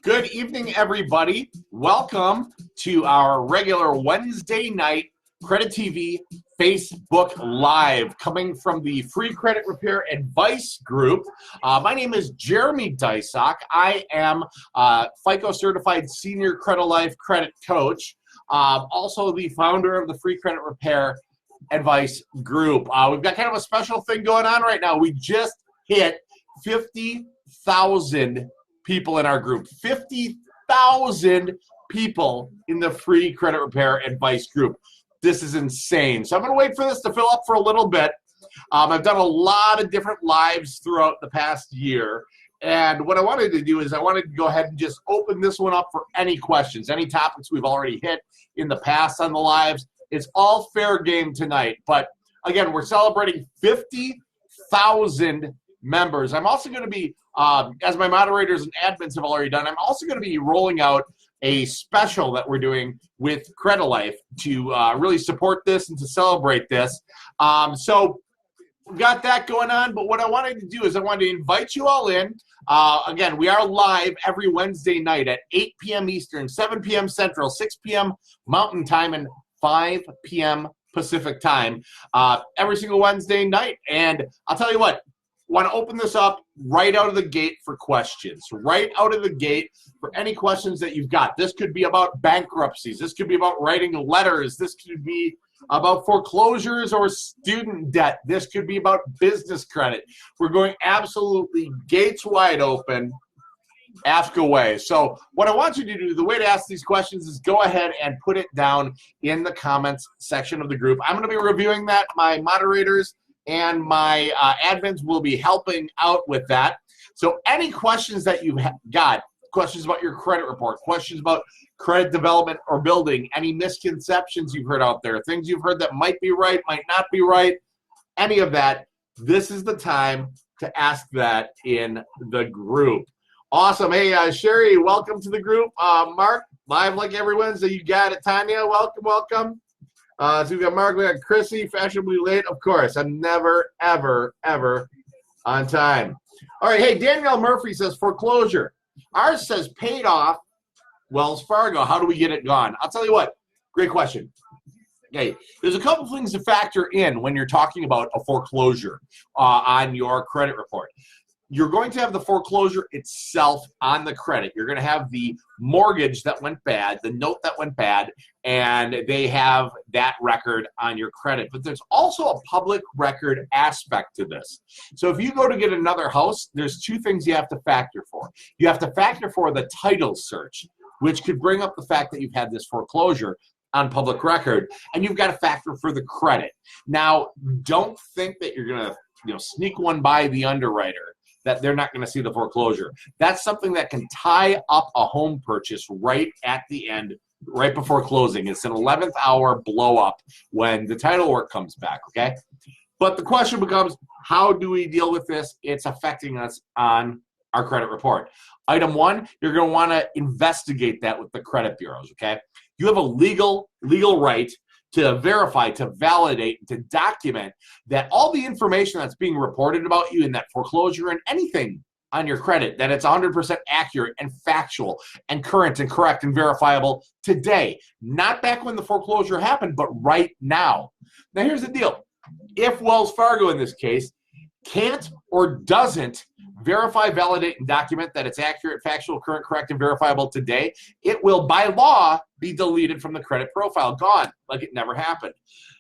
Good evening, everybody. Welcome to our regular Wednesday night CrediTV Facebook Live coming from the Free Credit Repair Advice Group. My name is Jeremy Deysach. I am FICO Certified Senior Credilife Credit Coach, also the founder of the Free Credit Repair Advice Group. We've got kind of a special thing going on right now. We just hit 50,000 people in our group. 50,000 people in the Free Credit Repair Advice Group. This is insane. So I'm going to wait for this to fill up for a little bit. I've done a lot of different lives throughout the past year. And what I wanted to do is I wanted to go ahead and just open this one up for any questions, any topics we've already hit in the past on the lives. It's all fair game tonight. But again, we're celebrating 50,000 members. I'm also going to be, as my moderators and admins have already done, I'm also going to be rolling out a special that we're doing with Credilife to really support this and to celebrate this. So we've got that going on, but what I wanted to do is I wanted to invite you all in. Again, we are live every Wednesday night at 8 p.m. Eastern, 7 p.m. Central, 6 p.m. Mountain Time, and 5 p.m. Pacific Time every single Wednesday night. And I'll tell you what, want to open this up right out of the gate for questions. Right out of the gate for any questions that you've got. This could be about bankruptcies. This could be about writing letters. This could be about foreclosures or student debt. This could be about business credit. We're going absolutely gates wide open. Ask away. So what I want you to do, the way to ask these questions is go ahead and put it down in the comments section of the group. I'm going to be reviewing that. My moderators and my admins will be helping out with that. So any questions that you've got, questions about your credit report, questions about credit development or building, any misconceptions you've heard out there, things you've heard that might be right, might not be right, any of that, this is the time to ask that in the group. Awesome. Hey, Sherry, welcome to the group. Mark, live like every Wednesday. You got it. Tanya, welcome, welcome. So we've got Mark, we got Chrissy, fashionably late. Of course, I'm never, ever, ever on time. All right, hey, Danielle Murphy says foreclosure. Ours says paid off, Wells Fargo. How do we get it gone? I'll tell you what, great question. Okay, there's a couple things to factor in when you're talking about a foreclosure on your credit report. You're going to have the foreclosure itself on the credit. You're going to have the mortgage that went bad, the note that went bad, and they have that record on your credit. But there's also a public record aspect to this. So if you go to get another house, there's two things you have to factor for. You have to factor for the title search, which could bring up the fact that you've had this foreclosure on public record, and you've got to factor for the credit. Now, don't think that you're going to sneak one by the underwriter, that they're not going to see the foreclosure. That's something that can tie up a home purchase right at the end, right before closing. It's an 11th hour blow up when the title work comes back, okay? But the question becomes, how do we deal with this? It's affecting us on our credit report. Item one, you're going to want to investigate that with the credit bureaus, okay? You have a legal right to verify, to validate, to document that all the information that's being reported about you in that foreclosure and anything on your credit, that it's 100% accurate and factual and current and correct and verifiable today. Not back when the foreclosure happened, but right now. Now here's the deal. If Wells Fargo in this case can't or doesn't verify, validate, and document that it's accurate, factual, current, correct, and verifiable today, it will, by law, be deleted from the credit profile, gone, like it never happened.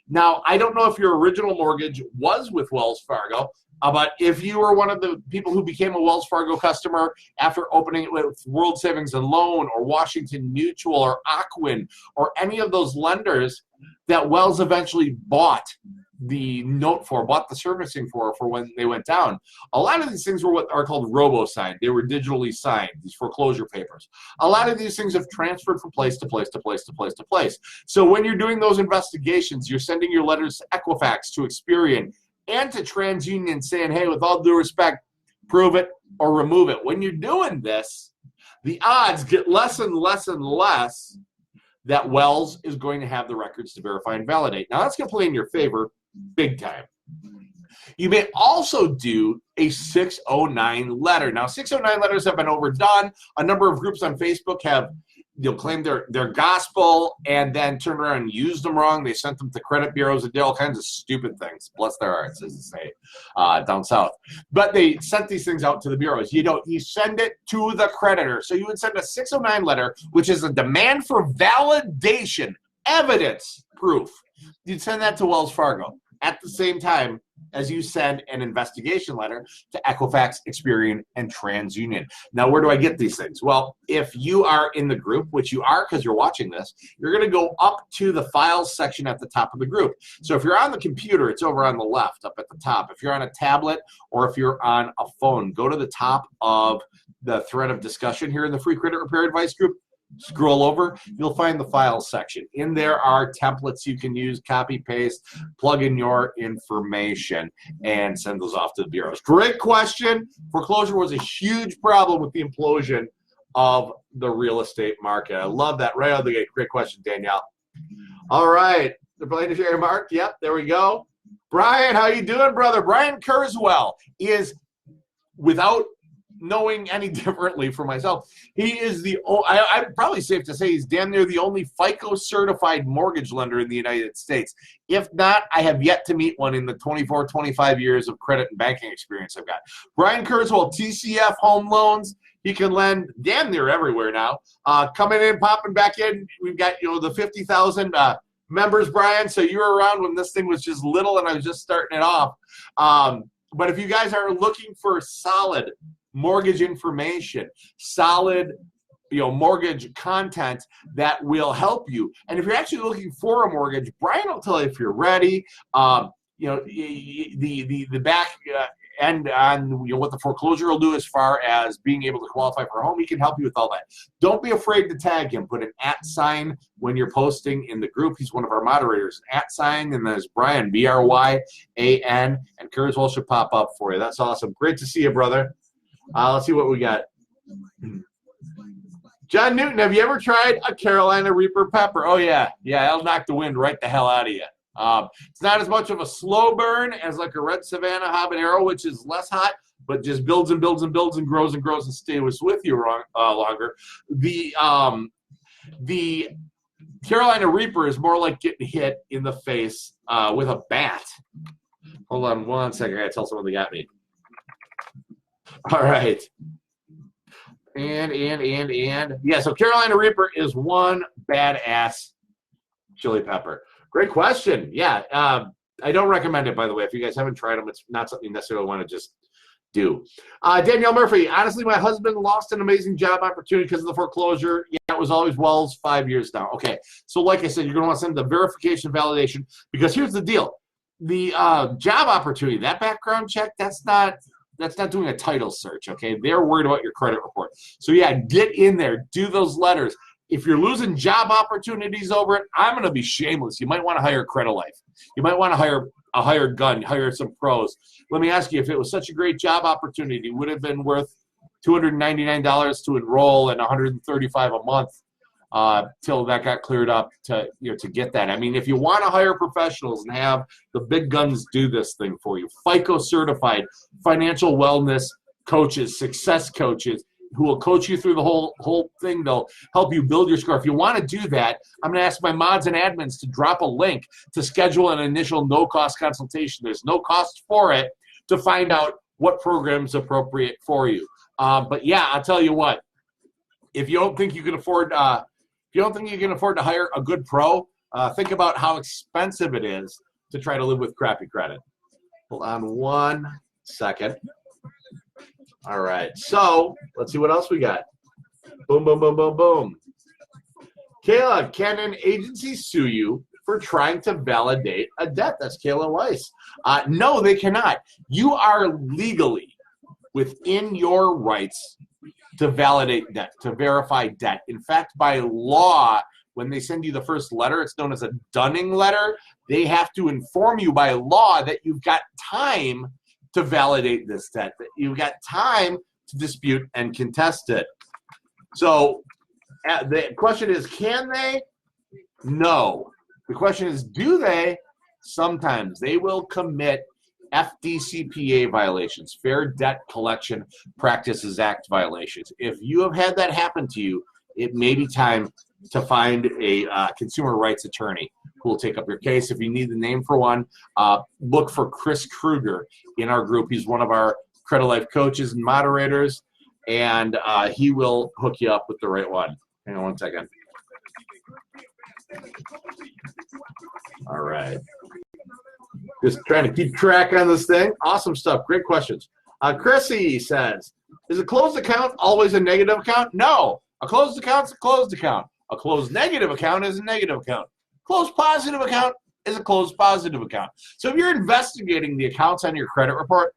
Now, I don't know if your original mortgage was with Wells Fargo, but if you were one of the people who became a Wells Fargo customer after opening it with World Savings and Loan or Washington Mutual or Ocwen or any of those lenders that Wells eventually bought the note for, bought the servicing for when they went down. A lot of these things were what are called robo-signed. They were digitally signed, these foreclosure papers. A lot of these things have transferred from place to place to place to place to place. So when you're doing those investigations, you're sending your letters to Equifax, to Experian, and to TransUnion saying, hey, with all due respect, prove it or remove it. When you're doing this, the odds get less and less and less that Wells is going to have the records to verify and validate. Now, that's going to play in your favor big time. You may also do a 609 letter. Now, 609 letters have been overdone. A number of groups on Facebook have claim their gospel and then turn around and use them wrong. They sent them to credit bureaus and did all kinds of stupid things. Bless their hearts, as they say down south. But they sent these things out to the bureaus. You send it to the creditor. So you would send a 609 letter, which is a demand for validation, evidence, proof. You'd send that to Wells Fargo at the same time as you send an investigation letter to Equifax, Experian, and TransUnion. Now, where do I get these things? Well, if you are in the group, which you are because you're watching this, you're going to go up to the files section at the top of the group. So if you're on the computer, it's over on the left up at the top. If you're on a tablet or if you're on a phone, go to the top of the thread of discussion here in the Free Credit Repair Advice group. Scroll over, you'll find the files section. In there are templates you can use, copy, paste, plug in your information, and send those off to the bureaus. Great question. Foreclosure was a huge problem with the implosion of the real estate market. I love that. Right out of the gate. Great question, Danielle. All right. The planetary mark. Yep, there we go. Brian, how you doing, brother? Brian Kurzweil is, without knowing any differently for myself, he is I'm probably safe to say he's damn near the only FICO certified mortgage lender in the United States. If not, I have yet to meet one in the 24, 25 years of credit and banking experience I've got. Brian Kurzweil, TCF Home Loans. He can lend damn near everywhere now. Coming in, popping back in. We've got the 50,000 members, Brian. So you were around when this thing was just little and I was just starting it off. But if you guys are looking for solid mortgage information, solid mortgage content that will help you, and if you're actually looking for a mortgage, Brian will tell you if you're ready. The back end on what the foreclosure will do as far as being able to qualify for a home. He can help you with all that. Don't be afraid to tag him. Put an @ when you're posting in the group. He's one of our moderators. @ and there's Brian, BRYAN, and Kurzweil should pop up for you. That's awesome. Great to see you, brother. Let's see what we got. John Newton, have you ever tried a Carolina Reaper pepper? Oh, yeah. Yeah, it'll knock the wind right the hell out of you. It's not as much of a slow burn as like a red Savannah habanero, which is less hot, but just builds and builds and builds and grows and stays with you longer. The Carolina Reaper is more like getting hit in the face with a bat. Hold on 1 second. I gotta tell someone they got me. All right. And. Yeah, so Carolina Reaper is one badass chili pepper. Great question. Yeah, I don't recommend it, by the way. If you guys haven't tried them, it's not something you necessarily want to just do. Danielle Murphy, honestly, my husband lost an amazing job opportunity because of the foreclosure. Yeah, it was always Wells, 5 years now. Okay, so like I said, you're going to want to send the verification validation because here's the deal. The job opportunity, that background check, that's not doing a title search, okay? They're worried about your credit report. So, yeah, get in there. Do those letters. If you're losing job opportunities over it, I'm going to be shameless. You might want to hire Credilife. You might want to hire a hired gun, hire some pros. Let me ask you, if it was such a great job opportunity, would it have been worth $299 to enroll and $135 a month till that got cleared up to get that? I mean, if you want to hire professionals and have the big guns do this thing for you, FICO certified financial wellness coaches, success coaches who will coach you through the whole thing. They'll help you build your score. If you want to do that, I'm going to ask my mods and admins to drop a link to schedule an initial no-cost consultation. There's no cost for it to find out what program is appropriate for you. But yeah, I'll tell you what. If you don't think you can afford to hire a good pro, think about how expensive it is to try to live with crappy credit. Hold on 1 second. All right, so let's see what else we got. Boom, boom, boom, boom, boom. Kayla, can an agency sue you for trying to validate a debt? That's Kayla Weiss. No, they cannot. You are legally within your rights to validate debt, to verify debt. In fact, by law, when they send you the first letter, it's known as a dunning letter. They have to inform you by law that you've got time to validate this debt, that you've got time to dispute and contest it. So the question is, can they? No. The question is, do they? Sometimes they will commit FDCPA violations, Fair Debt Collection Practices Act violations. If you have had that happen to you, it may be time to find a consumer rights attorney who will take up your case. If you need the name for one, look for Chris Kruger in our group. He's one of our Credilife coaches and moderators, and he will hook you up with the right one. Hang on one second. All right. Just trying to keep track on this thing. Awesome stuff. Great questions. Chrissy says, is a closed account always a negative account? No. A closed account is a closed account. A closed negative account is a negative account. Closed positive account is a closed positive account. So if you're investigating the accounts on your credit report,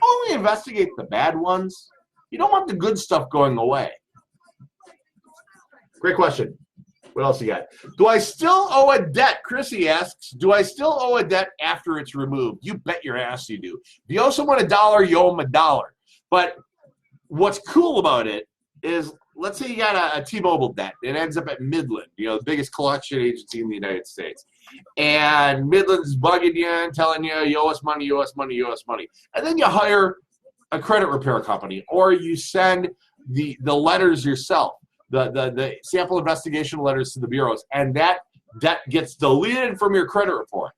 only investigate the bad ones. You don't want the good stuff going away. Great question. What else you got? Do I still owe a debt? Chrissy asks, do I still owe a debt after it's removed? You bet your ass you do. If you owe someone $1, you owe them $1. But what's cool about it is, let's say you got a T-Mobile debt. It ends up at Midland, the biggest collection agency in the United States. And Midland's bugging you and telling you, you owe us money, you owe us money, you owe us money. And then you hire a credit repair company, or you send the letters yourself, the sample investigation letters to the bureaus, and that debt gets deleted from your credit report.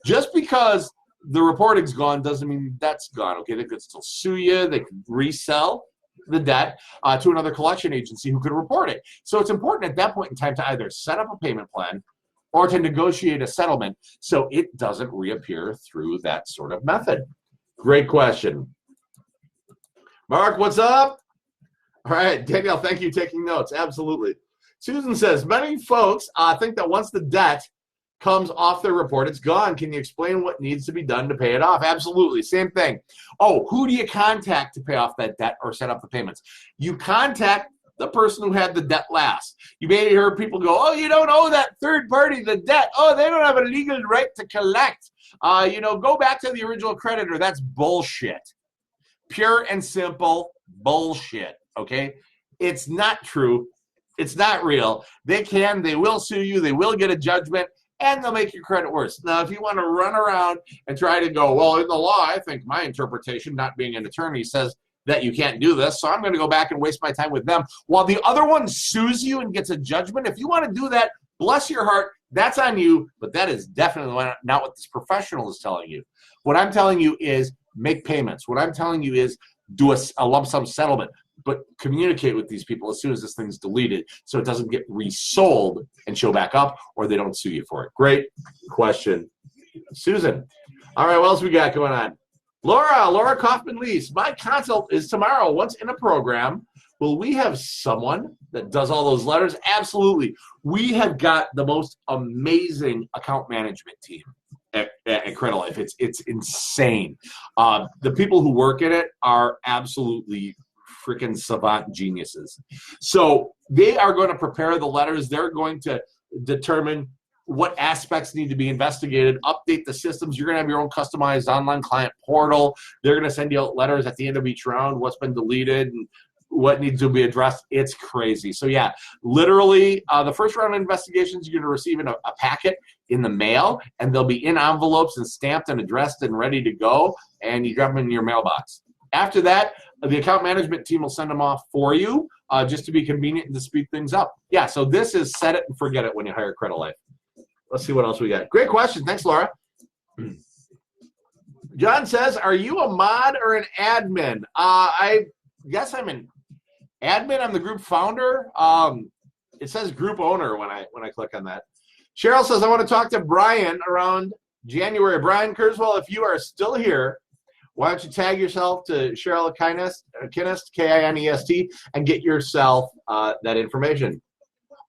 Just because the reporting's gone doesn't mean that's gone. Okay, they could still sue you. They could resell the debt to another collection agency who could report it. So it's important at that point in time to either set up a payment plan or to negotiate a settlement so it doesn't reappear through that sort of method. Great question. Mark, what's up? All right, Danielle, thank you for taking notes. Absolutely. Susan says, many folks think that once the debt comes off their report, it's gone. Can you explain what needs to be done to pay it off? Absolutely. Same thing. Oh, who do you contact to pay off that debt or set up the payments? You contact the person who had the debt last. You may have heard people go, oh, you don't owe that third party the debt. Oh, they don't have a legal right to collect. Go back to the original creditor. That's bullshit. Pure and simple bullshit, okay? It's not true. It's not real. They will sue you. They will get a judgment, and they'll make your credit worse. Now, if you want to run around and try to go, well, in the law, I think my interpretation, not being an attorney, says that you can't do this, so I'm going to go back and waste my time with them, while the other one sues you and gets a judgment. If you want to do that, bless your heart, that's on you, but that is definitely not what this professional is telling you. What I'm telling you is make payments. What I'm telling you is do a lump sum settlement, but communicate with these people as soon as this thing's deleted so it doesn't get resold and show back up, or they don't sue you for it. Great question, Susan. All right, what else we got going on? Laura Kaufman-Lees, my consult is tomorrow. Once in a program, will we have someone that does all those letters? Absolutely. We have got the most amazing account management team at Credilife. It's insane. The people who work in it are absolutely freaking savant geniuses. So they are going to prepare the letters. They're going to determine what aspects need to be investigated, update the systems. You're going to have your own customized online client portal. They're going to send you out letters at the end of each round, what's been deleted and what needs to be addressed. It's crazy. So yeah, literally the first round of investigations, you're going to receive a packet in the mail, and they'll be in envelopes and stamped and addressed and ready to go, and you grab them in your mailbox. After that, the account management team will send them off for you just to be convenient and to speed things up. Yeah, so this is set it and forget it when you hire Credilife. Let's see what else we got. Great question. Thanks, Laura. John says, are you a mod or an admin? I guess I'm an admin. I'm the group founder. It says group owner when I click on that. Cheryl says, I want to talk to Brian around January. Brian Kurzweil, if you are still here, why don't you tag yourself to Cheryl Kinest, Kinest, and get yourself that information.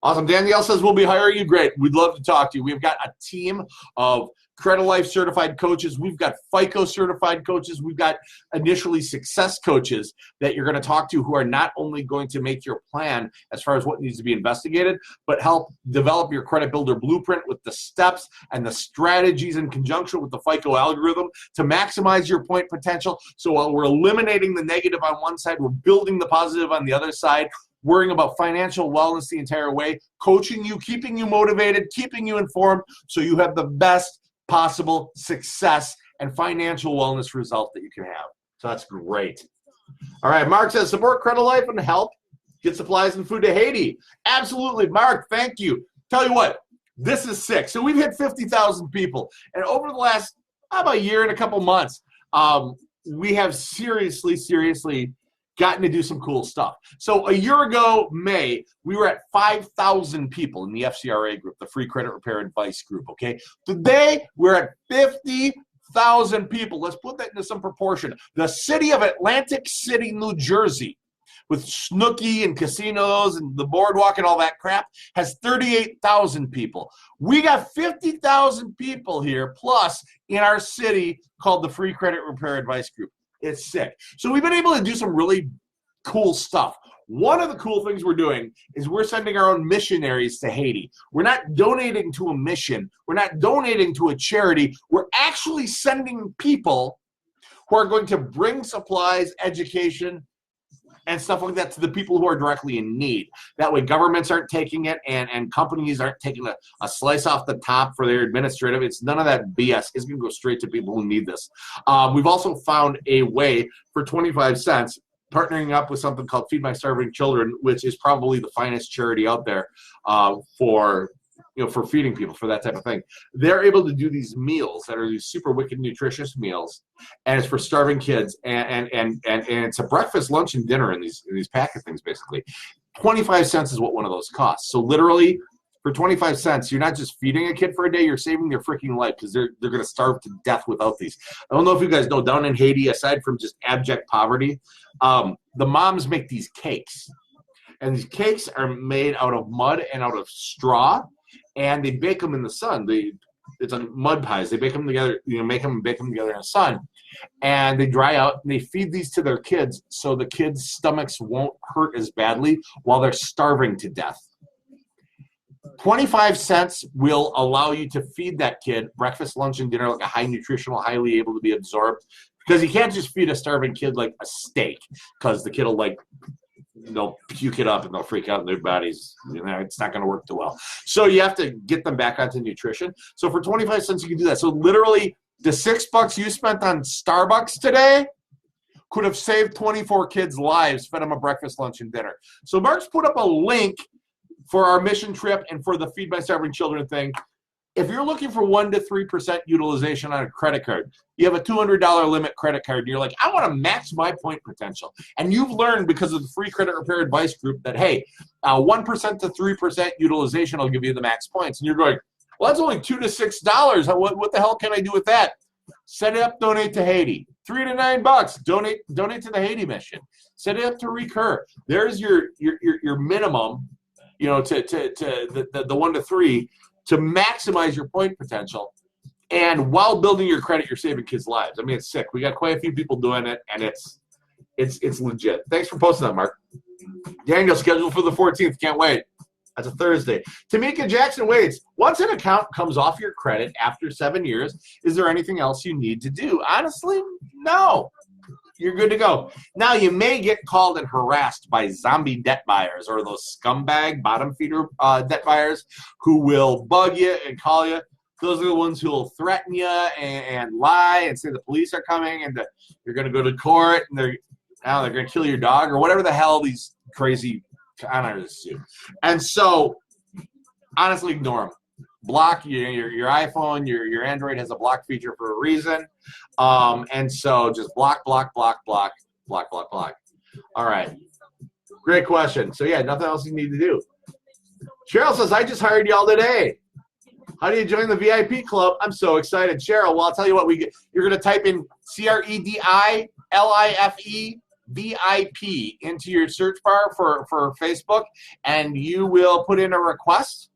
Awesome. Danielle says, we'll be hiring you. Great. We'd love to talk to you. We've got a team of Credilife certified coaches. We've got FICO certified coaches. We've got initially success coaches that you're going to talk to who are not only going to make your plan as far as what needs to be investigated, but help develop your credit builder blueprint with the steps and the strategies in conjunction with the FICO algorithm to maximize your point potential. So while we're eliminating the negative on one side, we're building the positive on the other side, worrying about financial wellness the entire way, coaching you, keeping you motivated, keeping you informed so you have the best possible success and financial wellness result that you can have. So that's great. All right, Mark says, support Credilife and help get supplies and food to Haiti. Absolutely, Mark, thank you. Tell you what, this is sick. So we've hit 50,000 people. And over the last about a year and a couple months, we have seriously gotten to do some cool stuff. So a year ago, May, we were at 5,000 people in the FCRA group, the Free Credit Repair Advice group, okay? Today, we're at 50,000 people. Let's put that into some proportion. The city of Atlantic City, New Jersey, with Snooki and casinos and the boardwalk and all that crap, has 38,000 people. We got 50,000 people here, plus in our city, called the Free Credit Repair Advice Group. It's sick. So we've been able to do some really cool stuff. One of the cool things we're doing is we're sending our own missionaries to Haiti. We're not donating to a mission. We're not donating to a charity. We're actually sending people who are going to bring supplies, education, and stuff like that to the people who are directly in need. That way governments aren't taking it and companies aren't taking a slice off the top for their administrative. It's none of that BS. It's going to go straight to people who need this. We've also found a way for 25 cents, partnering up with something called Feed My Starving Children, which is probably the finest charity out there for feeding people, for that type of thing. They're able to do these meals that are these super wicked nutritious meals, and it's for starving kids, and it's a breakfast, lunch, and dinner in these packet things, basically. 25 cents is what one of those costs. So literally, for 25 cents, you're not just feeding a kid for a day, you're saving their freaking life, because they're going to starve to death without these. I don't know if you guys know, down in Haiti, aside from just abject poverty, the moms make these cakes. And these cakes are made out of mud and out of straw, and they bake them in the sun. It's on mud pies. They bake them together, make them and bake them together in the sun. And they dry out, and they feed these to their kids so the kids' stomachs won't hurt as badly while they're starving to death. 25 cents will allow you to feed that kid breakfast, lunch, and dinner, like a high nutritional, highly able to be absorbed. Because you can't just feed a starving kid like a steak, because the kid will they'll puke it up and they'll freak out in their bodies. It's not going to work too well. So you have to get them back onto nutrition. So for 25 cents, you can do that. So literally, the $6 you spent on Starbucks today could have saved 24 kids' lives, fed them a breakfast, lunch, and dinner. So Mark's put up a link for our mission trip and for the Feed My Starving Children thing. If you're looking for 1 to 3% utilization on a credit card, you have a $200 limit credit card, and you're like, I want to max my point potential. And you've learned because of the Free Credit Repair Advice Group that, hey, 1% to 3% utilization will give you the max points. And you're going, well, that's only $2 to $6. What the hell can I do with that? Set it up, donate to Haiti. $3 to $9, donate to the Haiti mission. Set it up to recur. There's your minimum, to the 1 to 3. To maximize your point potential, and while building your credit, you're saving kids' lives. I mean, it's sick. We got quite a few people doing it, and it's legit. Thanks for posting that, Mark. Daniel, scheduled for the 14th. Can't wait. That's a Thursday. Tamika Jackson waits. Once an account comes off your credit after 7 years, is there anything else you need to do? Honestly, no. You're good to go. Now, you may get called and harassed by zombie debt buyers or those scumbag bottom feeder debt buyers who will bug you and call you. Those are the ones who will threaten you and lie and say the police are coming and you're going to go to court and they're going to kill your dog or whatever the hell these crazy con artists do. And so, honestly, ignore them. Block your iPhone, your Android has a block feature for a reason. And so just block. All right. Great question. So yeah, nothing else you need to do. Cheryl says, I just hired y'all today. How do you join the VIP club? I'm so excited. Cheryl, well, I'll tell you what, you're going to type in CREDILIFE VIP into your search bar for Facebook, and you will put in a request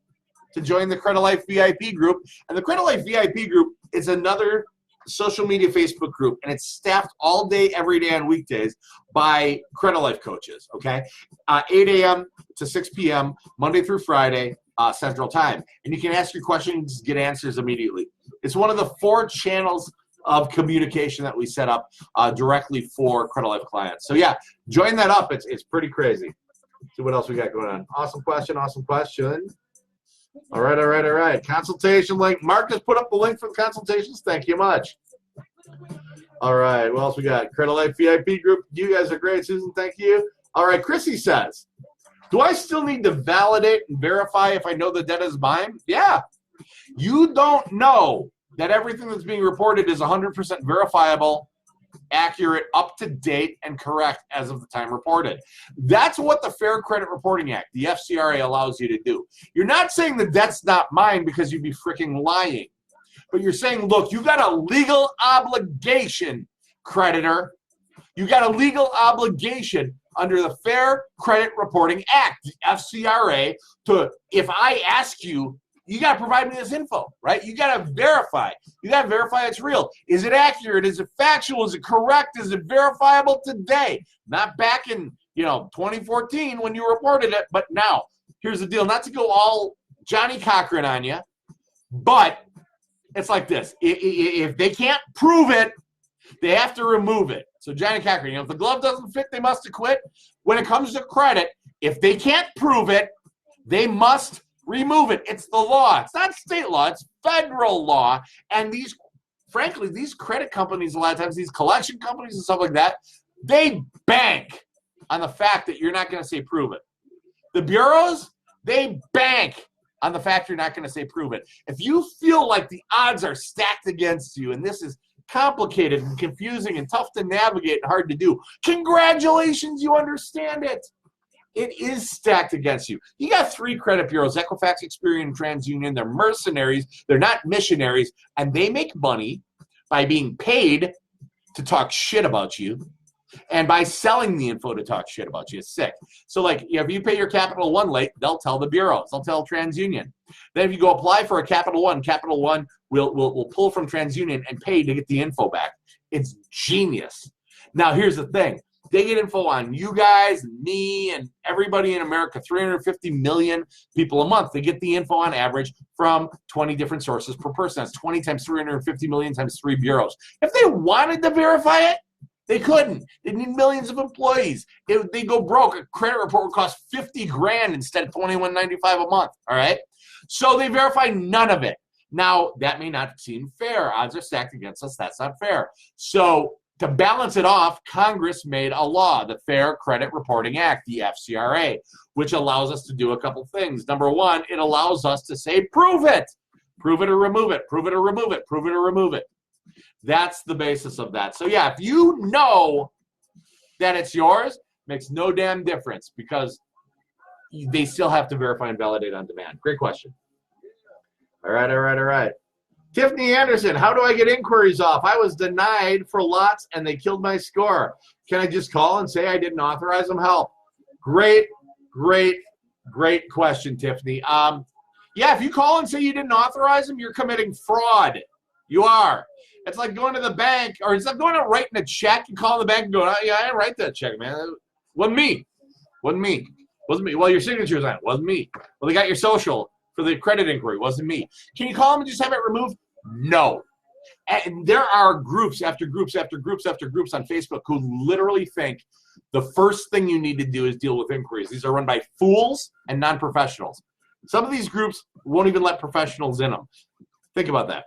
to join the Credilife VIP group. And the Credilife VIP group is another social media Facebook group, and it's staffed all day, every day on weekdays by Credilife coaches, okay? 8 a.m. to 6 p.m., Monday through Friday, Central Time. And you can ask your questions, get answers immediately. It's one of the 4 channels of communication that we set up directly for Credilife clients. So yeah, join that up. It's pretty crazy. See what else we got going on. Awesome question. All right. Consultation link. Mark just put up the link for the consultations. Thank you much. All right, what else we got? Credilife VIP group. You guys are great, Susan. Thank you. All right, Chrissy says, do I still need to validate and verify if I know the debt is mine? Yeah. You don't know that everything that's being reported is 100% verifiable, accurate, up to date, and correct as of the time reported. That's what the Fair Credit Reporting Act, the FCRA, allows you to do. You're not saying the debt's not mine because you'd be freaking lying. But you're saying, look, you got a legal obligation, creditor. You got a legal obligation under the Fair Credit Reporting Act, the FCRA, to, if I ask you, you got to provide me this info, right? You got to verify. You got to verify it's real. Is it accurate? Is it factual? Is it correct? Is it verifiable today? Not back in, 2014 when you reported it, but now. Here's the deal. Not to go all Johnny Cochran on you, but it's like this. If they can't prove it, they have to remove it. So Johnny Cochran, if the glove doesn't fit, they must acquit. When it comes to credit, if they can't prove it, they must remove it. It's the law. It's not state law. It's federal law. And frankly, these credit companies, a lot of times, these collection companies and stuff like that, they bank on the fact that you're not going to say prove it. The bureaus, they bank on the fact you're not going to say prove it. If you feel like the odds are stacked against you and this is complicated and confusing and tough to navigate and hard to do, congratulations, you understand it. It is stacked against you. You got 3 credit bureaus, Equifax, Experian, and TransUnion. They're mercenaries. They're not missionaries. And they make money by being paid to talk shit about you and by selling the info to talk shit about you. It's sick. So, if you pay your Capital One late, they'll tell the bureaus. They'll tell TransUnion. Then if you go apply for a Capital One will pull from TransUnion and pay to get the info back. It's genius. Now, here's the thing. They get info on you guys, me, and everybody in America, 350 million people a month. They get the info on average from 20 different sources per person. That's 20 times 350 million times 3 bureaus. If they wanted to verify it, they couldn't. They need millions of employees. If they go broke, a credit report would cost $50,000 instead of $21.95 a month. All right? So they verify none of it. Now, that may not seem fair. Odds are stacked against us. That's not fair. So to balance it off, Congress made a law, the Fair Credit Reporting Act, the FCRA, which allows us to do a couple things. Number one, it allows us to say, prove it. Prove it or remove it. Prove it or remove it. Prove it or remove it. That's the basis of that. So, yeah, if you know that it's yours, makes no damn difference because they still have to verify and validate on demand. Great question. All right. Tiffany Anderson, how do I get inquiries off? I was denied for lots and they killed my score. Can I just call and say I didn't authorize them? Help. Great question, Tiffany. Yeah, if you call and say you didn't authorize them, you're committing fraud. You are. It's like going to the bank, or it's like going to writing a check and calling the bank and going, oh, yeah, I didn't write that check, man. Wasn't me. Well, your signature's on it. Wasn't me. Well, they got your social for the credit inquiry. Wasn't me. Can you call them and just have it removed? No. And there are groups after groups after groups after groups on Facebook who literally think the first thing you need to do is deal with inquiries. These are run by fools and non-professionals. Some of these groups won't even let professionals in them. Think about that.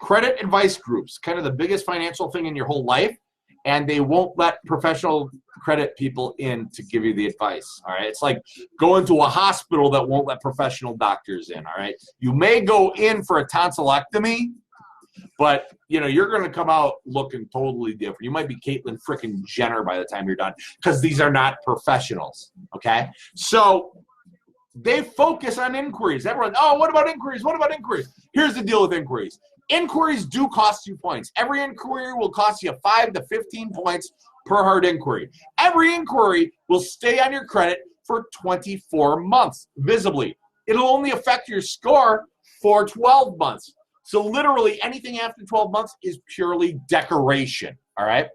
Credit advice groups, kind of the biggest financial thing in your whole life, and they won't let professional credit people in to give you the advice, all right? It's like going to a hospital that won't let professional doctors in, all right? You may go in for a tonsillectomy, but, you're going to come out looking totally different. You might be Caitlyn frickin' Jenner by the time you're done because these are not professionals, okay? So they focus on inquiries. Everyone, what about inquiries? What about inquiries? Here's the deal with inquiries. Inquiries do cost you points. Every inquiry will cost you 5 to 15 points per hard inquiry. Every inquiry will stay on your credit for 24 months, visibly. It'll only affect your score for 12 months. So literally anything after 12 months is purely decoration, all right?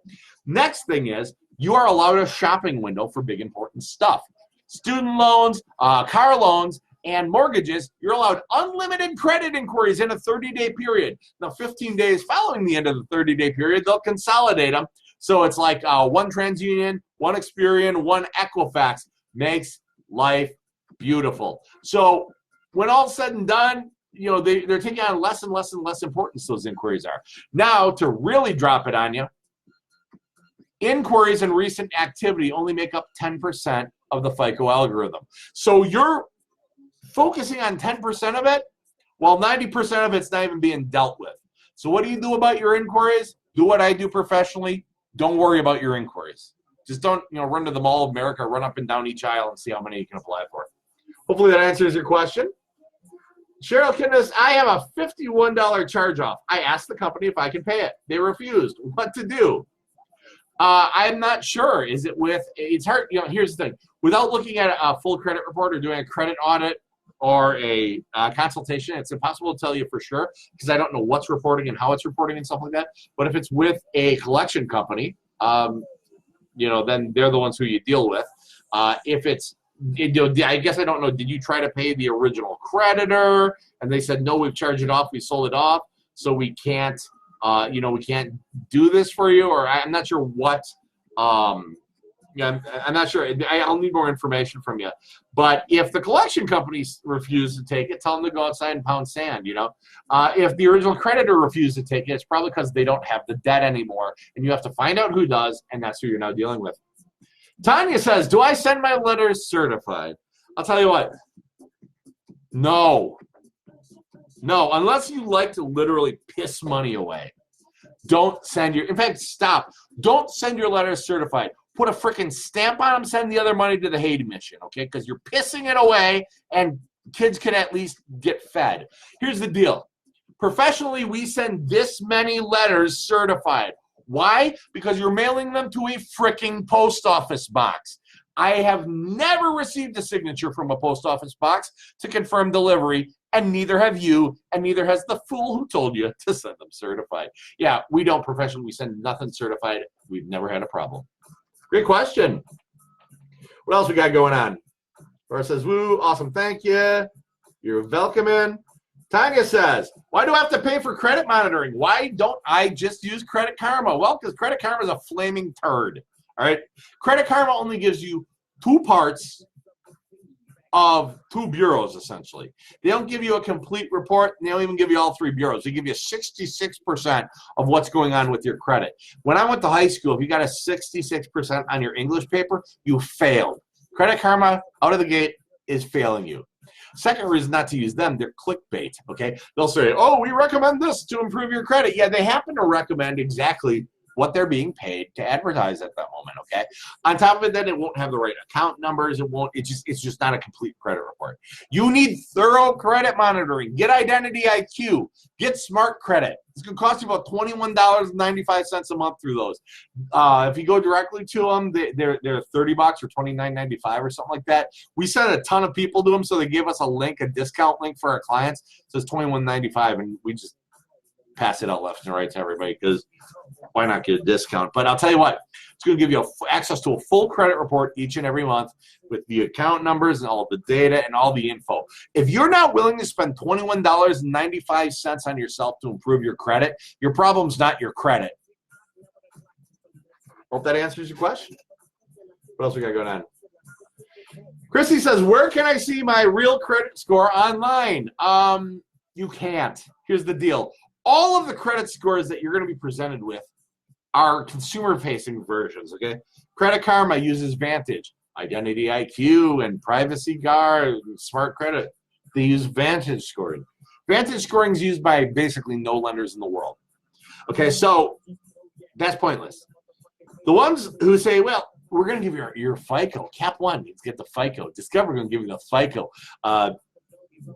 Next thing is you are allowed a shopping window for big, important stuff. Student loans, car loans, and mortgages, you're allowed unlimited credit inquiries in a 30-day period. Now, 15 days following the end of the 30-day period, they'll consolidate them. So it's like one TransUnion, one Experian, one Equifax. Makes life beautiful. So when all's said and done, they're taking on less and less and less importance those inquiries are. Now, to really drop it on you, inquiries and recent activity only make up 10% of the FICO algorithm. So you're focusing on 10% of it, while 90% of it's not even being dealt with. So what do you do about your inquiries? Do what I do professionally. Don't worry about your inquiries. Just don't, run to the Mall of America, run up and down each aisle and see how many you can apply for. Hopefully that answers your question. Cheryl Kindness, I have a $51 charge-off. I asked the company if I can pay it. They refused. What to do? I'm not sure. It's hard. Here's the thing. Without looking at a full credit report or doing a credit audit or a consultation, it's impossible to tell you for sure because I don't know what's reporting and how it's reporting and stuff like that. But if it's with a collection company, then they're the ones who you deal with. If it's, I guess I don't know, did you try to pay the original creditor? And they said, no, we've charged it off, we sold it off, so we can't, we can't do this for you, or I'm not sure what, I'm not sure. I'll need more information from you. But if the collection companies refuse to take it, tell them to go outside and pound sand, If the original creditor refused to take it, it's probably because they don't have the debt anymore, and you have to find out who does, and that's who you're now dealing with. Tanya says, do I send my letters certified? I'll tell you what. No, unless you like to literally piss money away. Don't send in fact, stop. Don't send your letters certified. Put a freaking stamp on them, send the other money to the Haiti mission, okay? Because you're pissing it away, and kids can at least get fed. Here's the deal. Professionally, we send this many letters certified. Why? Because you're mailing them to a freaking post office box. I have never received a signature from a post office box to confirm delivery, and neither have you, and neither has the fool who told you to send them certified. Yeah, we don't professionally. We send nothing certified. We've never had a problem. Great question. What else we got going on? Laura says, woo, awesome, thank you. You're welcome in. Tanya says, why do I have to pay for credit monitoring? Why don't I just use Credit Karma? Well, because Credit Karma is a flaming turd. All right? Credit Karma only gives you 2 parts of 2 bureaus, essentially. They don't give you a complete report, and they don't even give you all 3 bureaus. They give you 66% of what's going on with your credit. When I went to high school, if you got a 66% on your English paper, you failed. Credit Karma, out of the gate, is failing you. Second reason not to use them, they're clickbait, okay? They'll say, oh, we recommend this to improve your credit. Yeah, they happen to recommend exactly what they're being paid to advertise at that moment, okay? On top of it, then it won't have the right account numbers. It's just not a complete credit report. You need thorough credit monitoring. Get Identity IQ. Get Smart Credit. It's going to cost you about $21.95 a month through those. If you go directly to them, they're $30 or $29.95 or something like that. We sent a ton of people to them, so they gave us a discount link for our clients. So it's $21.95, and we just pass it out left and right to everybody because why not get a discount? But I'll tell you what, it's going to give you access to a full credit report each and every month with the account numbers and all the data and all the info. If you're not willing to spend $21.95 on yourself to improve your credit, your problem's not your credit. Hope that answers your question. What else we got going on? Chrissy says, where can I see my real credit score online? You can't. Here's the deal. All of the credit scores that you're going to be presented with are consumer-facing versions, okay? Credit Karma uses Vantage, Identity IQ, and Privacy Guard, and Smart Credit. They use Vantage scoring. Vantage scoring is used by basically no lenders in the world. Okay, so that's pointless. The ones who say, well, we're going to give you your FICO. Cap One, you get the FICO. Discover, we're going to give you the FICO.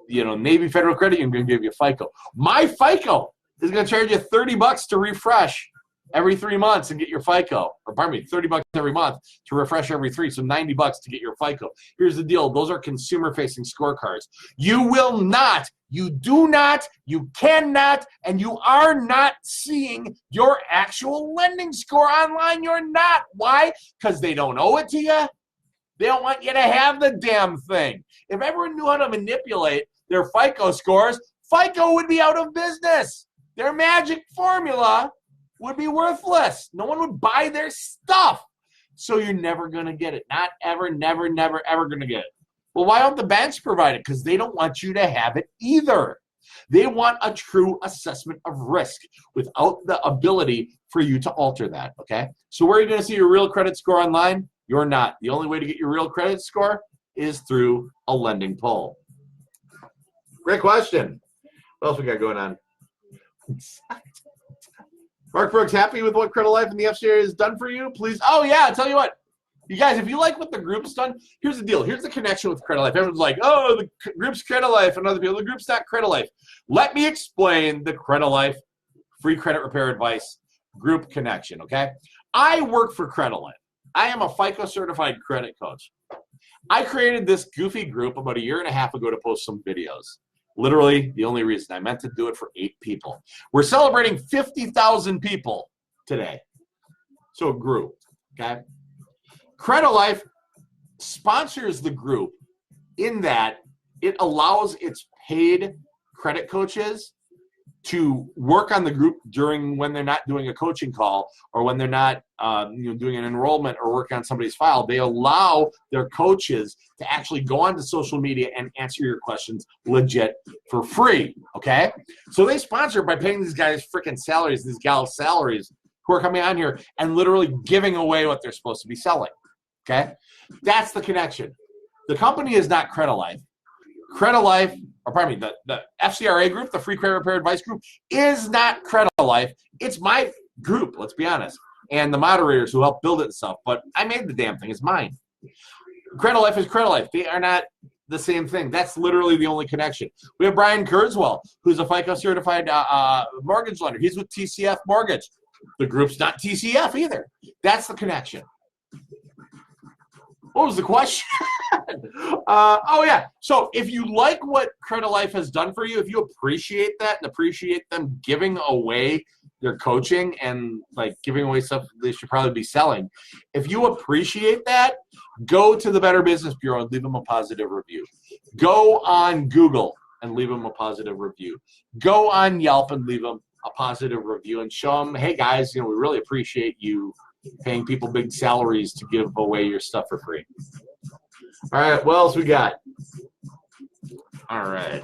Navy Federal Credit Union, going to give you FICO. My FICO is going to charge you $30 to refresh every 3 months and get your FICO. Or pardon me, $30 every month to refresh every 3, so $90 to get your FICO. Here's the deal. Those are consumer-facing scorecards. You will not, you do not, you cannot, and you are not seeing your actual lending score online. You're not. Why? Because they don't owe it to you. They don't want you to have the damn thing. If everyone knew how to manipulate their FICO scores, FICO would be out of business. Their magic formula would be worthless. No one would buy their stuff. So you're never going to get it. Not ever, never, ever going to get it. Well, why don't the banks provide it? Because they don't want you to have it either. They want a true assessment of risk without the ability for you to alter that, okay? So where are you going to see your real credit score online? You're not. The only way to get your real credit score is through a lending poll. Great question. What else we got going on? Mark Brooks, happy with what Credilife and the FCA has done for you? Please. Oh, yeah, I'll tell you what. You guys, if you like what the group's done, here's the deal. Here's the connection with Credilife. Everyone's like, oh, the group's Credilife, and other people, the group's not Credilife. Let me explain the Credilife free credit repair advice group connection, okay? I work for Credilife. I am a FICO certified credit coach. I created this goofy group about 1.5 years ago to post some videos. Literally, the only reason I meant to do it for 8 people. We're celebrating 50,000 people today. So a group, okay? Credilife sponsors the group in that it allows its paid credit coaches to work on the group during when they're not doing a coaching call or when they're not doing an enrollment or working on somebody's file. They allow their coaches to actually go onto social media and answer your questions legit for free, okay? So they sponsor by paying these guys freaking salaries, these gals' salaries who are coming on here and literally giving away what they're supposed to be selling, okay? That's the connection. The company is not Credilife. Credilife, or pardon me, the FCRA group, the Free Credit Repair Advice Group, is not Credilife. It's my group, let's be honest, and the moderators who helped build it and stuff, but I made the damn thing. It's mine. Credilife is Credilife. They are not the same thing. That's literally the only connection. We have Brian Kurzweil, who's a FICO certified mortgage lender. He's with TCF Mortgage. The group's not TCF either. That's the connection. What was the question? Oh, yeah. So if you like what Credilife has done for you, if you appreciate that and appreciate them giving away their coaching and like giving away stuff they should probably be selling, if you appreciate that, go to the Better Business Bureau and leave them a positive review. Go on Google and leave them a positive review. Go on Yelp and leave them a positive review and show them, hey, guys, we really appreciate you paying people big salaries to give away your stuff for free. All right, what else we got? All right.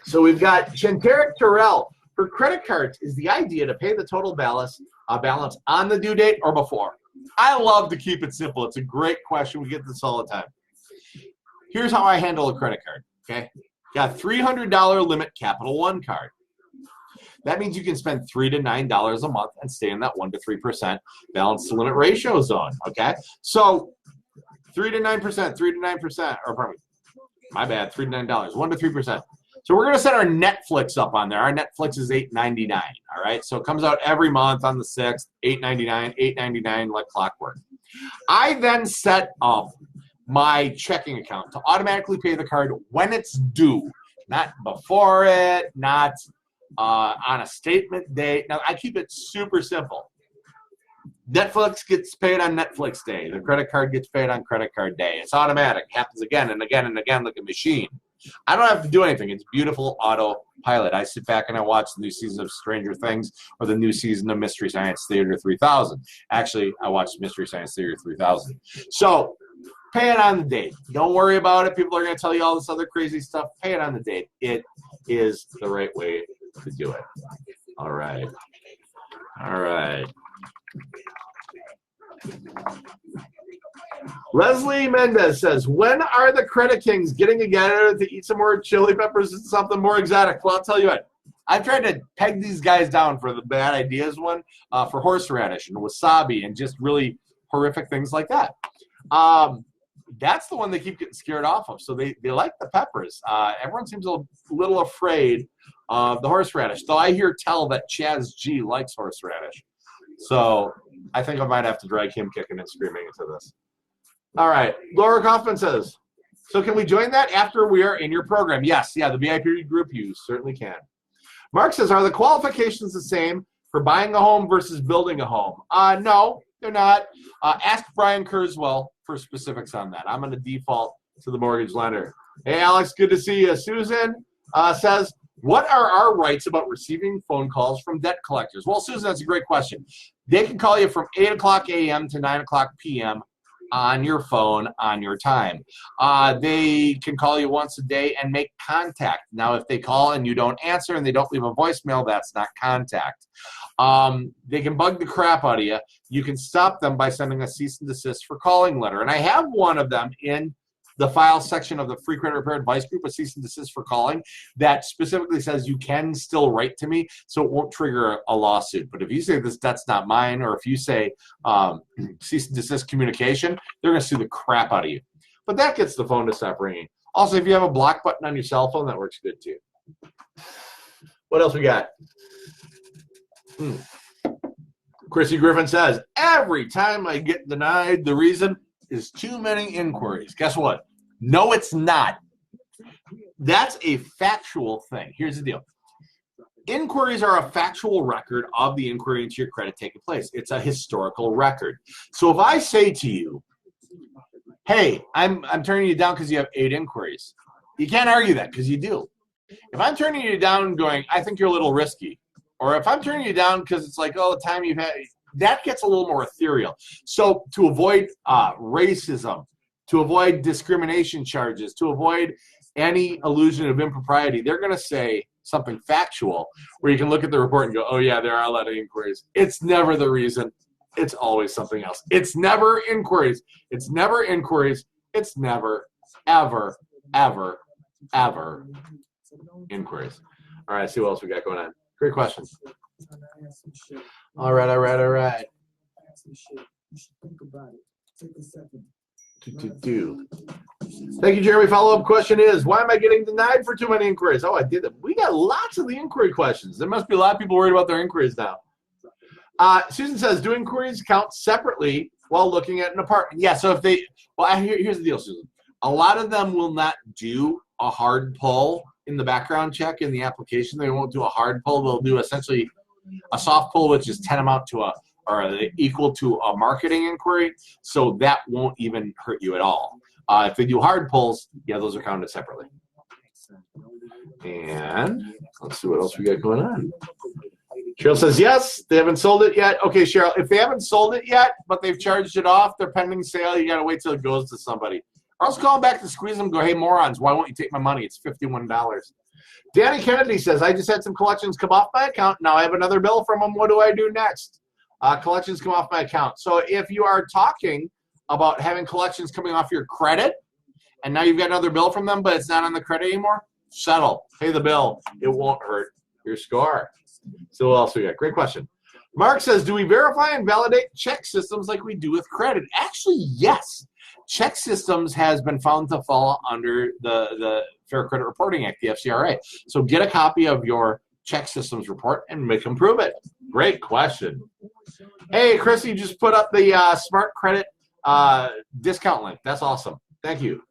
So we've got Chanteric Terrell. For credit cards, is the idea to pay the total balance on the due date or before? I love to keep it simple. It's a great question. We get this all the time. Here's how I handle a credit card, okay? Got $300 limit Capital One card. That means you can spend $3 to $9 a month and stay in that 1 to 3% balance to limit ratio zone, okay? So 3 to 9%, 3 to 9%, or pardon me, my bad, $3 to $9, 1 to 3%. So we're going to set our Netflix up on there. Our Netflix is $8.99, all right? So it comes out every month on the 6th, $8.99, $8.99 like clockwork. I then set up my checking account to automatically pay the card when it's due, not before it, not on a statement date. Now, I keep it super simple. Netflix gets paid on Netflix day. The credit card gets paid on credit card day. It's automatic. It happens again and again and again like a machine. I don't have to do anything. It's beautiful autopilot. I sit back and I watch the new season of Stranger Things or the new season of Mystery Science Theater 3000. Actually, I watched Mystery Science Theater 3000. So pay it on the date. Don't worry about it. People are going to tell you all this other crazy stuff. Pay it on the date. It is the right way to do it. All right. All right. Leslie Mendez says, when are the Credit Kings getting together to eat some more chili peppers and something more exotic? Well, I'll tell you what. I've tried to peg these guys down for the bad ideas one, for horseradish and wasabi and just really horrific things like that. That's the one they keep getting scared off of. So they like the peppers. Everyone seems a little afraid of the horseradish. Though I hear tell that Chaz G likes horseradish. So I think I might have to drag him kicking and screaming into this. All right. Laura Kaufman says, so can we join that after we are in your program? Yes. Yeah, the VIP group, you certainly can. Mark says, are the qualifications the same for buying a home versus building a home? No, they're not. Ask Brian Kurzweil for specifics on that. I'm going to default to the mortgage lender. Hey, Alex, good to see you. Susan says, what are our rights about receiving phone calls from debt collectors? Well, Susan, that's a great question. They can call you from 8 o'clock a.m. to 9 o'clock p.m. on your phone on your time. They can call you once a day and make contact. Now, if they call and you don't answer and they don't leave a voicemail, that's not contact. They can bug the crap out of you. You can stop them by sending a cease and desist for calling letter. And I have one of them in the file section of the Free Credit Repair Advice Group, a cease and desist for calling, that specifically says you can still write to me, so it won't trigger a lawsuit. But if you say that's not mine, or if you say cease and desist communication, they're going to sue the crap out of you. But that gets the phone to stop ringing. Also, if you have a block button on your cell phone, that works good too. What else we got? Chrissy Griffin says, every time I get denied, the reason is too many inquiries. Guess what? No, it's not. That's a factual thing. Here's the deal. Inquiries are a factual record of the inquiry into your credit taking place. It's a historical record. So if I say to you, hey, I'm turning you down because you have 8 inquiries, you can't argue that because you do. If I'm turning you down going, I think you're a little risky, or if I'm turning you down because it's like, oh, the time you've had, that gets a little more ethereal. So to avoid racism, to avoid discrimination charges, to avoid any illusion of impropriety, they're going to say something factual where you can look at the report and go, oh, yeah, there are a lot of inquiries. It's never the reason. It's always something else. It's never inquiries. It's never inquiries. It's never, ever, ever, ever inquiries. All right, see what else we got going on. Great question. All right. Thank you, Jeremy. Follow-up question is, why am I getting denied for too many inquiries? Oh, I did that. We got lots of the inquiry questions. There must be a lot of people worried about their inquiries now. Susan says, do inquiries count separately while looking at an apartment? Yeah, so if they, well, here's the deal, Susan. A lot of them will not do a hard pull in the background check in the application. They won't do a hard pull. They'll do essentially a soft pull, which is tantamount to a, or equal to a marketing inquiry. So that won't even hurt you at all. If they do hard pulls, yeah, those are counted separately. And let's see what else we got going on. Cheryl says, yes, they haven't sold it yet. Okay, Cheryl, if they haven't sold it yet, but they've charged it off, they're pending sale, you got to wait till it goes to somebody. Or else call them back to squeeze them and go, hey, morons, why won't you take my money? It's $51. Danny Kennedy says, I just had some collections come off my account. Now I have another bill from them. What do I do next? Collections come off my account. So if you are talking about having collections coming off your credit, and now you've got another bill from them, but it's not on the credit anymore, settle. Pay the bill. It won't hurt your score. So what else we got? Great question. Mark says, do we verify and validate check systems like we do with credit? Actually, yes. Check systems has been found to fall under the Fair Credit Reporting Act, the FCRA. So get a copy of your check systems report and make them prove it. Great question. Hey, Chrissy just put up the Smart Credit discount link. That's awesome. Thank you.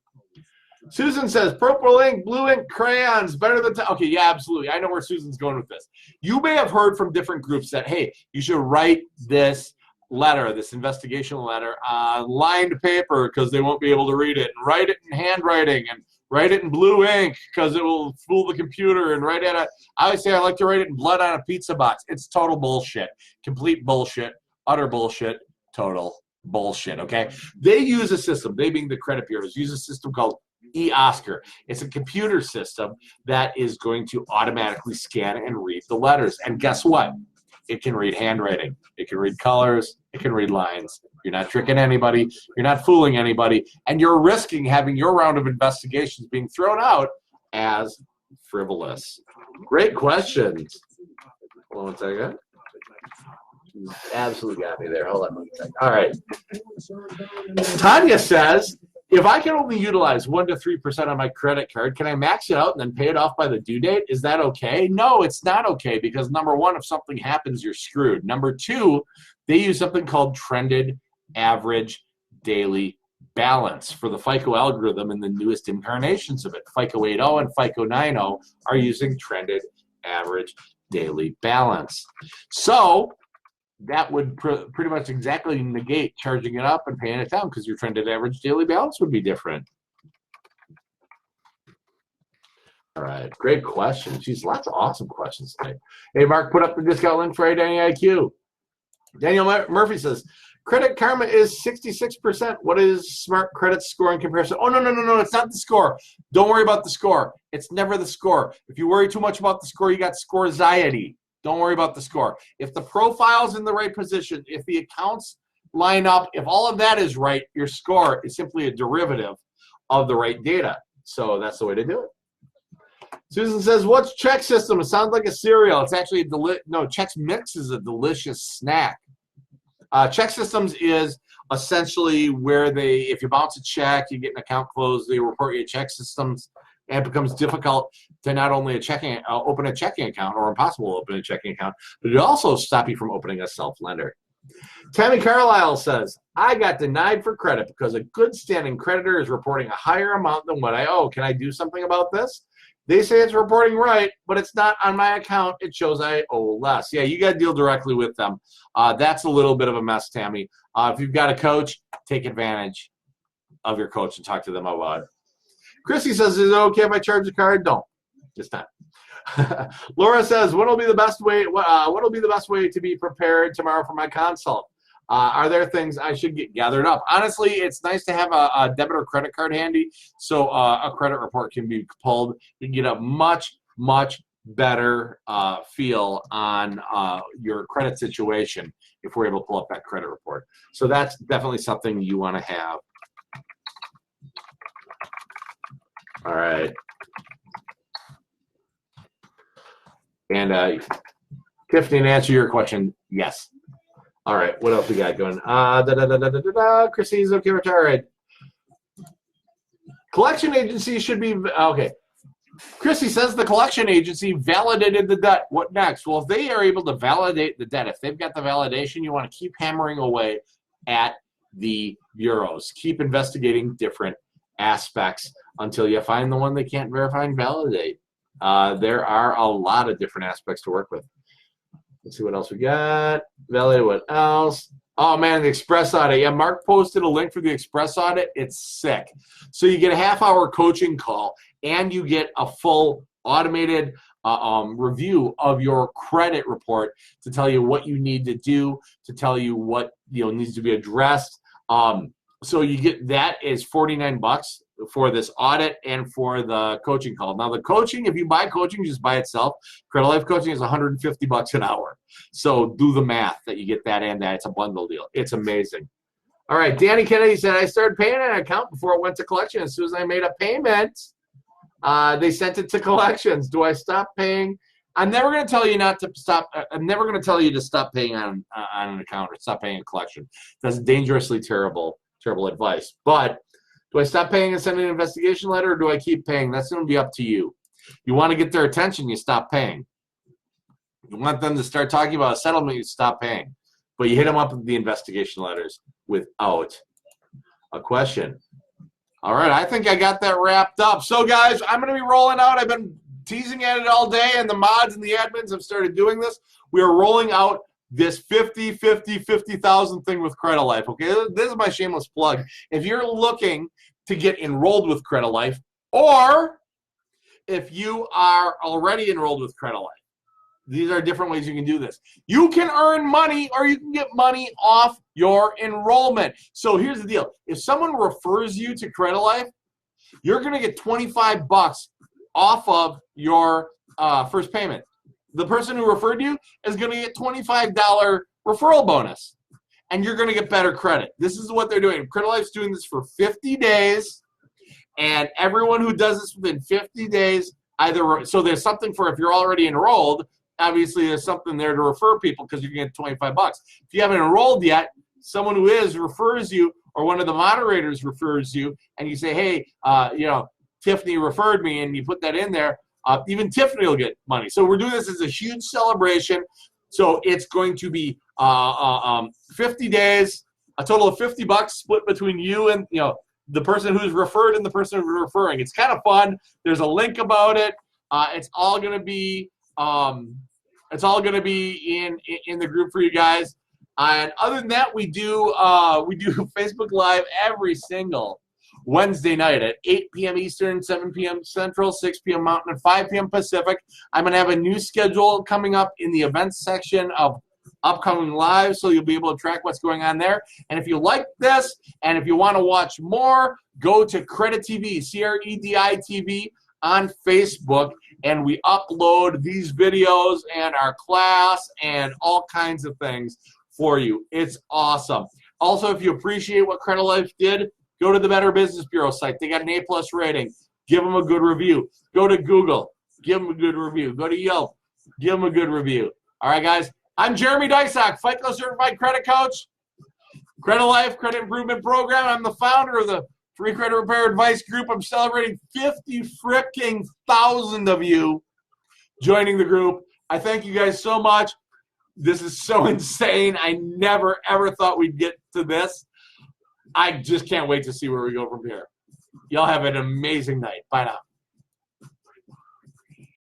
Susan says, purple ink, blue ink, crayons, better than okay, yeah, absolutely. I know where Susan's going with this. You may have heard from different groups that, hey, you should write this letter, this investigation letter, on lined paper because they won't be able to read it, and write it in handwriting, and write it in blue ink because it will fool the computer, and write it I always say I like to write it in blood on a pizza box. It's total bullshit. Complete bullshit. Utter bullshit. Total bullshit, okay? They use a system, they being the credit bureaus, use a system called eOscar. It's a computer system that is going to automatically scan and read the letters. And guess what? It can read handwriting. It can read colors. It can read lines. You're not tricking anybody. You're not fooling anybody. And you're risking having your round of investigations being thrown out as frivolous. Great questions. Hold on one second. Absolutely got me there. Hold on one second. All right. Tanya says, if I can only utilize 1 to 3% on my credit card, can I max it out and then pay it off by the due date? Is that okay? No, it's not okay because, number one, if something happens, you're screwed. Number two, they use something called trended average daily balance for the FICO algorithm in the newest incarnations of it. FICO 8.0 and FICO 9.0 are using trended average daily balance. So that would pretty much exactly negate charging it up and paying it down because your trended average daily balance would be different. All right, great question. Geez, lots of awesome questions today. Hey, Mark, put up the discount link for IQ. Daniel Murphy says, Credit Karma is 66%. What is Smart Credit score in comparison? Oh, no. It's not the score. Don't worry about the score. It's never the score. If you worry too much about the score, you got score-anxiety. Don't worry about the score. If the profile's in the right position, if the accounts line up, if all of that is right, your score is simply a derivative of the right data. So that's the way to do it. Susan says, what's Check System? It sounds like a cereal. It's actually Chex Mix is a delicious snack. Check Systems is essentially where if you bounce a check, you get an account closed, they report you Check Systems, and it becomes difficult to not only open a checking account, or impossible to open a checking account, but it also stop you from opening a self-lender. Tammy Carlisle says, I got denied for credit because a good standing creditor is reporting a higher amount than what I owe. Can I do something about this? They say it's reporting right, but it's not on my account. It shows I owe less. Yeah, you got to deal directly with them. That's a little bit of a mess, Tammy. If you've got a coach, take advantage of your coach and talk to them about it. Chrissy says, is it okay if I charge a card? Don't. Just not. Laura says, what will be the best way to be prepared tomorrow for my consult? Are there things I should get gathered up? Honestly, it's nice to have a debit or credit card handy, so a credit report can be pulled. You can get a much better feel on your credit situation if we're able to pull up that credit report. So that's definitely something you want to have. All right. And Tiffany, to answer your question, yes. All right, what else we got going? Chrissy's okay, all right. Collection agency should be, okay. Chrissy says the collection agency validated the debt. What next? Well, if they are able to validate the debt, if they've got the validation, you want to keep hammering away at the bureaus. Keep investigating different aspects until you find the one they can't verify and validate. There are a lot of different aspects to work with. Let's see what else we got. Validate what else? Oh, man, the Express Audit. Yeah, Mark posted a link for the Express Audit. It's sick. So you get a half-hour coaching call, and you get a full automated review of your credit report to tell you what you need to do, to tell you what needs to be addressed. So you get that is $49 for this audit and for the coaching call. Now the coaching, if you buy coaching just by itself, Credilife coaching is $150 an hour. So do the math that you get that and that. It's a bundle deal. It's amazing. All right, Danny Kennedy said, I started paying an account before it went to collection. As soon as I made a payment, they sent it to collections. Do I stop paying? I'm never going to tell you not to stop. I'm never going to tell you to stop paying on an account or stop paying a collection. That's dangerously terrible advice. But do I stop paying and send an investigation letter, or do I keep paying? That's going to be up to you. You want to get their attention, you stop paying. You want them to start talking about a settlement, you stop paying. But you hit them up with the investigation letters without a question. All right, I think I got that wrapped up. So, guys, I'm going to be rolling out. I've been teasing at it all day, and the mods and the admins have started doing this. We are rolling out this 50,000 thing with Credilife. Okay, this is my shameless plug. If you're looking to get enrolled with Credilife, or if you are already enrolled with Credilife, these are different ways you can do this. You can earn money, or you can get money off your enrollment. So here's the deal. If someone refers you to Credilife, you're going to get $25 off of your first payment. The person who referred you is going to get $25 referral bonus, and you're going to get better credit. This is what they're doing. Credilife's doing this for 50 days, and everyone who does this within 50 days, so there's something for if you're already enrolled. Obviously, there's something there to refer people because you can get $25. If you haven't enrolled yet, someone who refers you, or one of the moderators refers you, and you say, hey, Tiffany referred me, and you put that in there, even Tiffany will get money. So we're doing this as a huge celebration. So it's going to be 50 days, a total of $50 split between you and the person who's referred and the person who's referring. It's kind of fun. There's a link about it. It's all going to be in the group for you guys. And other than that, we do Facebook Live every single Wednesday night at 8 p.m. Eastern, 7 p.m. Central, 6 p.m. Mountain, and 5 p.m. Pacific. I'm going to have a new schedule coming up in the events section of upcoming lives, so you'll be able to track what's going on there. And if you like this, and if you want to watch more, go to CrediTV, CREDI-TV on Facebook, and we upload these videos and our class and all kinds of things for you. It's awesome. Also, if you appreciate what Credilife did, go to the Better Business Bureau site. They got an A+ rating. Give them a good review. Go to Google. Give them a good review. Go to Yelp. Give them a good review. All right, guys. I'm Jeremy Deysach, FICO Certified Credit Coach, Credilife Credit Improvement Program. I'm the founder of the Free Credit Repair Advice Group. I'm celebrating 50,000 of you joining the group. I thank you guys so much. This is so insane. I never, ever thought we'd get to this. I just can't wait to see where we go from here. Y'all have an amazing night. Bye now.